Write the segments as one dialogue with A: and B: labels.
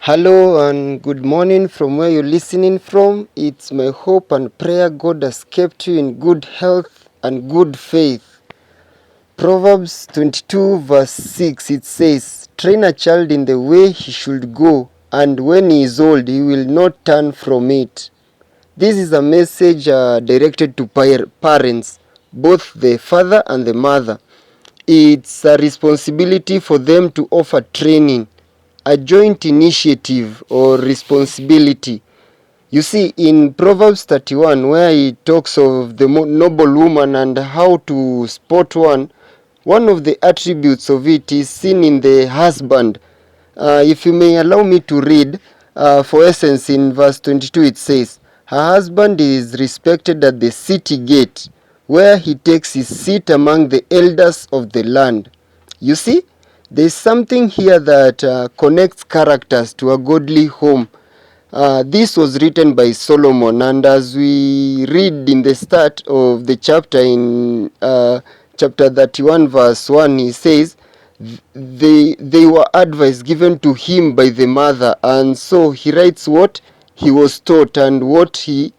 A: Hello and good morning from where you're listening from. It's my hope and prayer God has kept you in good health and good faith. Proverbs 22 verse 6, it says, "Train a child in the way he should go, and when he is old, he will not turn from it." This is a message directed to parents, both the father and the mother. It's a responsibility for them to offer training, a joint initiative or responsibility. You see, in Proverbs 31, where he talks of the noble woman and how to spot one of the attributes of it is seen in the husband. If you may allow me to read, for essence, in verse 22 it says, "Her husband is respected at the city gate, where he takes his seat among the elders of the land." You see, there's something here that connects characters to a godly home. This was written by Solomon, and as we read in the start of the chapter, in chapter 31, verse 1, he says, they were advice given to him by the mother, and so he writes what he was taught and what he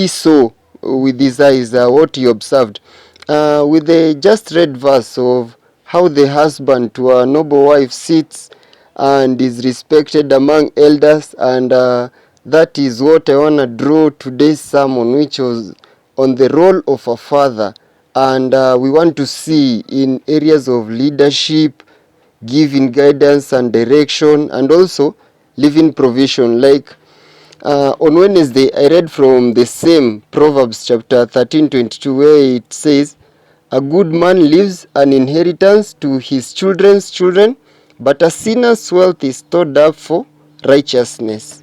A: saw with his eyes, what he observed. With the just read verse of how the husband to a noble wife sits and is respected among elders, and that is what I want to draw today's sermon, which was on the role of a father. And we want to see in areas of leadership, giving guidance and direction, and also living provision. Like on Wednesday, I read from the same Proverbs chapter 13:22, where it says, "A good man leaves an inheritance to his children's children, but a sinner's wealth is stored up for righteousness."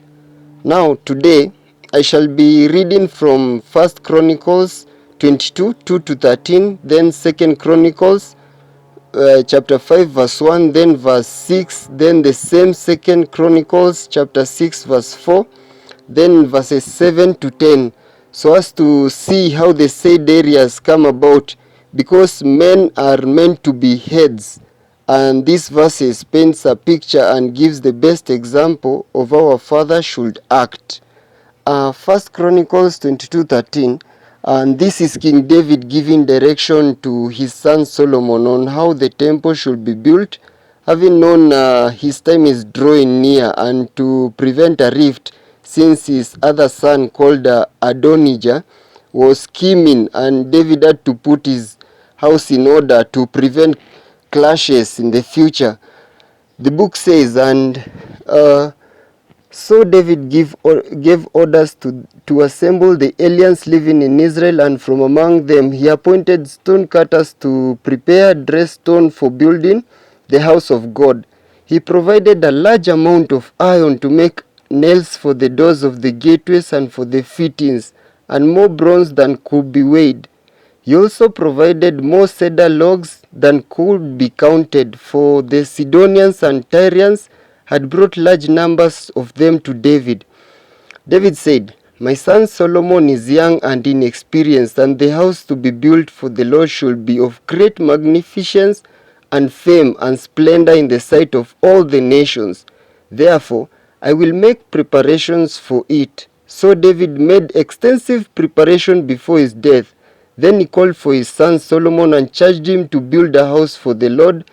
A: Now, today, I shall be reading from 1 Chronicles 22, 2 to 13, then 2 Chronicles chapter 5 verse 1, then verse 6, then the same 2 Chronicles chapter 6 verse 4, then verses 7 to 10, so as to see how the said areas come about, because men are meant to be heads, and this verses paints a picture and gives the best example of how a father should act. 1 Chronicles 22:13, and this is King David giving direction to his son Solomon on how the temple should be built, having known his time is drawing near, and to prevent a rift, since his other son called Adonijah was scheming, and David had to put his house in order to prevent clashes in the future. The book says, and so David gave orders to assemble the aliens living in Israel, and from among them he appointed stone cutters to prepare dressed stone for building the house of God. He provided a large amount of iron to make nails for the doors of the gateways and for the fittings, and more bronze than could be weighed. He also provided more cedar logs than could be counted, for the Sidonians and Tyrians had brought large numbers of them to David. David said, "My son Solomon is young and inexperienced, and the house to be built for the Lord should be of great magnificence and fame and splendor in the sight of all the nations. Therefore, I will make preparations for it." So David made extensive preparation before his death. Then he called for his son Solomon and charged him to build a house for the Lord,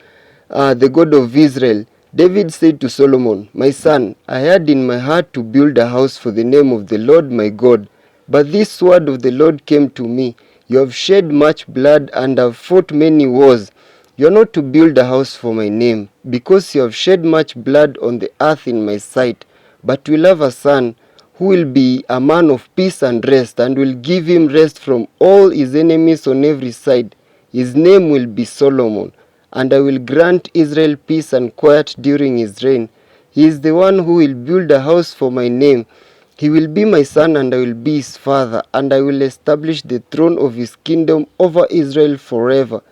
A: the God of Israel. David said to Solomon, "My son, I had in my heart to build a house for the name of the Lord my God. But this word of the Lord came to me. You have shed much blood and have fought many wars. You are not to build a house for my name, because you have shed much blood on the earth in my sight. But will have a son who will be a man of peace and rest, and will give him rest from all his enemies on every side. His name will be Solomon, and I will grant Israel peace and quiet during his reign. He is the one who will build a house for my name. He will be my son, and I will be his father, and I will establish the throne of his kingdom over Israel forever.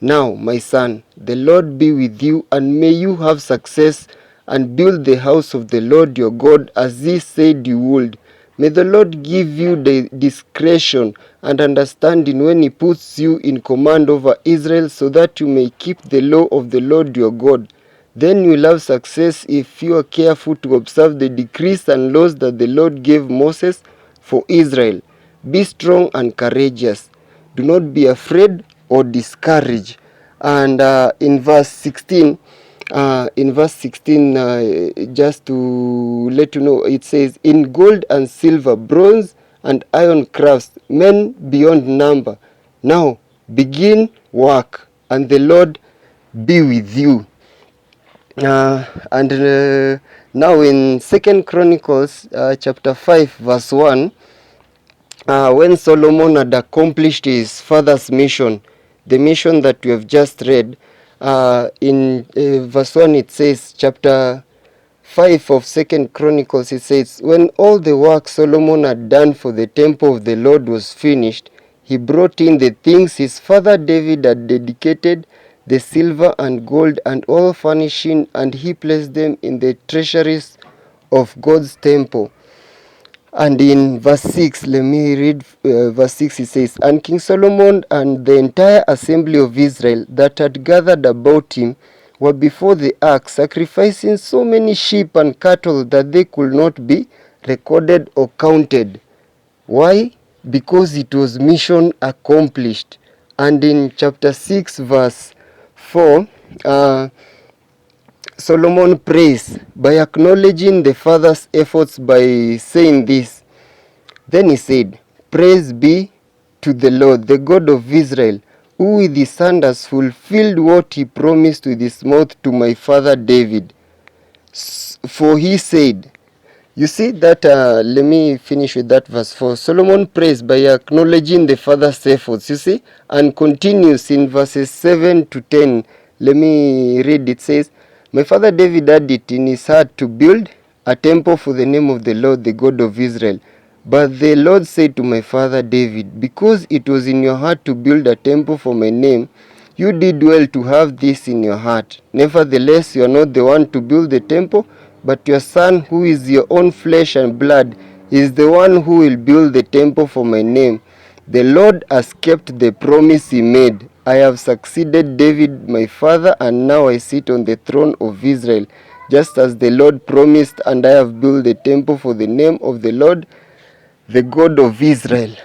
A: Now, my son, the Lord be with you, and may you have success and build the house of the Lord your God as he said you would. May the Lord give you the discretion and understanding when he puts you in command over Israel, so that you may keep the law of the Lord your God. Then you will have success if you are careful to observe the decrees and laws that the Lord gave Moses for Israel. Be strong and courageous. Do not be afraid or discouraged. And in verse 16, just to let you know, it says, in gold and silver, bronze and iron crafts, men beyond number. Now begin work, and the Lord be with you. And now in 2 Chronicles chapter 5 verse 1, when Solomon had accomplished his father's mission, the mission that we have just read, in verse 1 it says, chapter 5 of 2 Chronicles, it says, when all the work Solomon had done for the temple of the Lord was finished, he brought in the things his father David had dedicated, the silver and gold and all furnishing, and he placed them in the treasuries of God's temple. And in verse 6, let me read verse 6, it says, and King Solomon and the entire assembly of Israel that had gathered about him were before the ark, sacrificing so many sheep and cattle that they could not be recorded or counted. Why? Because it was mission accomplished. And in chapter 6 verse 4, Solomon prays by acknowledging the father's efforts by saying this. Then he said, praise be to the Lord, the God of Israel, who with his hand has fulfilled what he promised with his mouth to my father David. For he said, you see that, let me finish with that verse 4. Solomon prays by acknowledging the father's efforts, you see, and continues in verses 7 to 10. Let me read, it says, my father David had it in his heart to build a temple for the name of the Lord, the God of Israel. But the Lord said to my father David, because it was in your heart to build a temple for my name, you did well to have this in your heart. Nevertheless, you are not the one to build the temple, but your son, who is your own flesh and blood, is the one who will build the temple for my name. The Lord has kept the promise he made. I have succeeded David my father, and now I sit on the throne of Israel, just as the Lord promised, and I have built the temple for the name of the Lord, the God of Israel.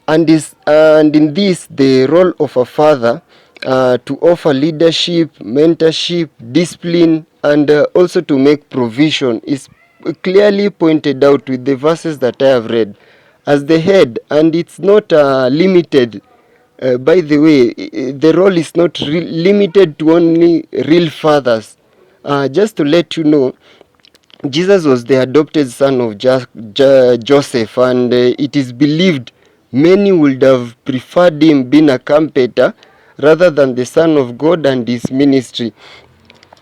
A: And in this, the role of a father to offer leadership, mentorship, discipline, and also to make provision is clearly pointed out with the verses that I have read. As the head, and it's not limited. By the way, the role is not limited to only real fathers. Just to let you know, Jesus was the adopted son of Joseph, and it is believed many would have preferred him being a carpenter rather than the son of God and his ministry.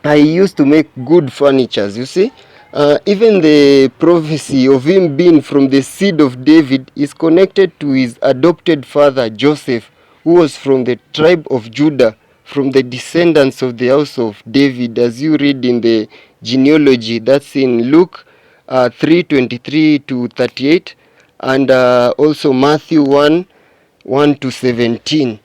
A: He used to make good furnitures, you see. Even the prophecy of him being from the seed of David is connected to his adopted father Joseph, who was from the tribe of Judah, from the descendants of the house of David, as you read in the genealogy. That's in Luke 3:23 to 38, and also Matthew 1 to 17.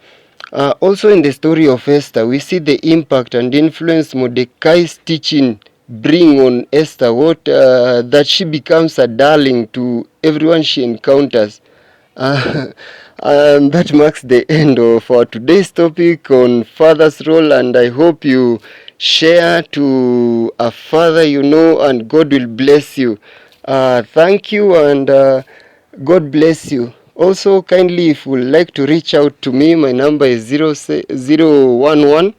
A: Also in the story of Esther, we see the impact and influence Mordecai's teaching bring on Esther, that she becomes a darling to everyone she encounters. And that marks the end of our today's topic on father's role, and I hope you share to a father you know, and God will bless you. Thank you, and God bless you. Also, kindly, if you would like to reach out to me, my number is 011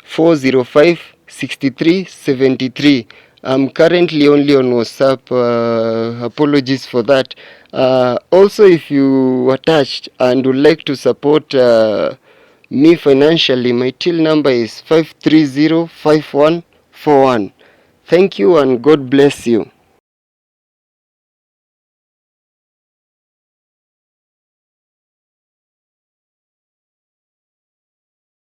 A: 405 6373. I'm currently only on WhatsApp. Apologies for that. Also, if you attached and would like to support me financially, my till number is 530 5141. Thank you, and God bless you.